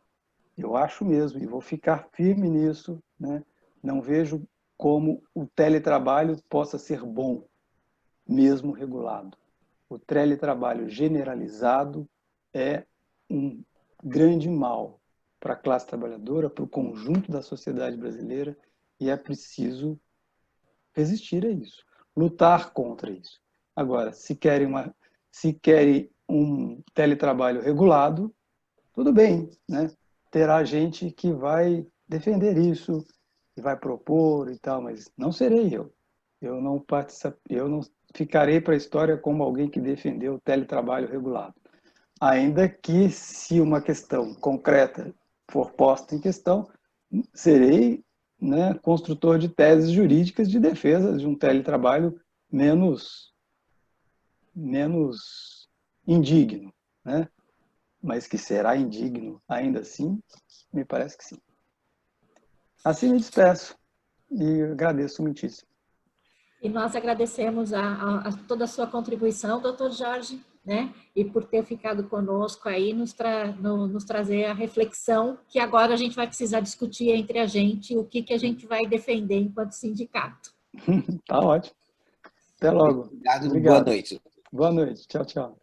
eu acho mesmo, e vou ficar firme nisso, né? Não vejo como o teletrabalho possa ser bom, mesmo regulado. O teletrabalho generalizado é um grande mal para a classe trabalhadora, para o conjunto da sociedade brasileira, e é preciso resistir a isso, lutar contra isso. Agora, se querem um teletrabalho regulado, tudo bem, né? Terá gente que vai defender isso, que vai propor e tal, mas não serei eu. Eu não ficarei para a história como alguém que defendeu o teletrabalho regulado. Ainda que, se uma questão concreta for posta em questão, serei, né, construtor de teses jurídicas de defesa de um teletrabalho menos indigno, né? Mas que será indigno ainda assim, me parece que sim. Assim me despeço. e agradeço muitíssimo. E nós agradecemos a toda a sua contribuição, doutor Jorge, né? E por ter ficado conosco aí, nos trazer a reflexão que agora a gente vai precisar discutir entre a gente o que a gente vai defender enquanto sindicato. Tá ótimo. Até logo. Obrigado. Boa noite. Boa noite. Tchau, tchau.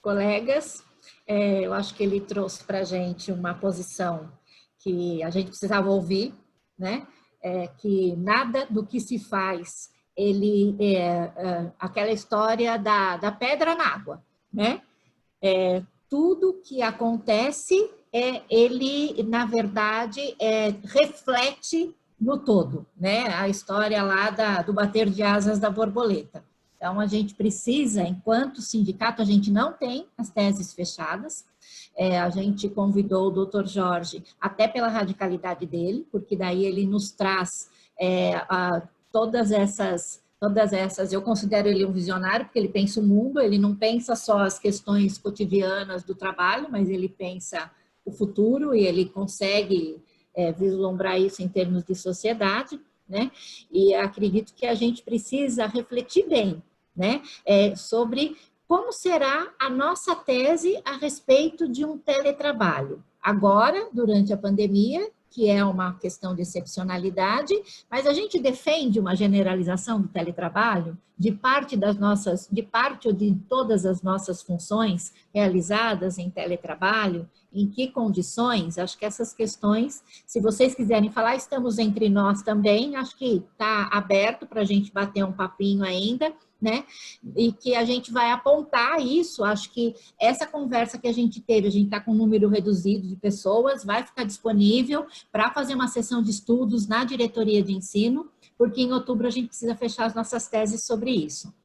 Colegas, eu acho que ele trouxe para a gente uma posição que a gente precisava ouvir, né? Que nada do que se faz, aquela história da pedra na água, né? Tudo que acontece, ele, na verdade, reflete no todo, né? A história lá do bater de asas da borboleta. Então, a gente precisa, enquanto sindicato, a gente não tem as teses fechadas. A gente convidou o doutor Jorge, até pela radicalidade dele, porque daí ele nos traz todas essas, eu considero ele um visionário, porque ele pensa o mundo, ele não pensa só as questões cotidianas do trabalho, mas ele pensa o futuro e ele consegue vislumbrar isso em termos de sociedade, né? E acredito que a gente precisa refletir bem, né? Sobre como será a nossa tese a respeito de um teletrabalho. Agora, durante a pandemia, que é uma questão de excepcionalidade, mas a gente defende uma generalização do teletrabalho de parte ou de todas as nossas funções realizadas em teletrabalho, em que condições? Acho que essas questões, se vocês quiserem falar, estamos entre nós também, acho que está aberto para a gente bater um papinho ainda, né? E que a gente vai apontar isso. Acho que essa conversa que a gente teve, a gente está com um número reduzido de pessoas, vai ficar disponível para fazer uma sessão de estudos na diretoria de ensino, porque em outubro a gente precisa fechar as nossas teses sobre isso.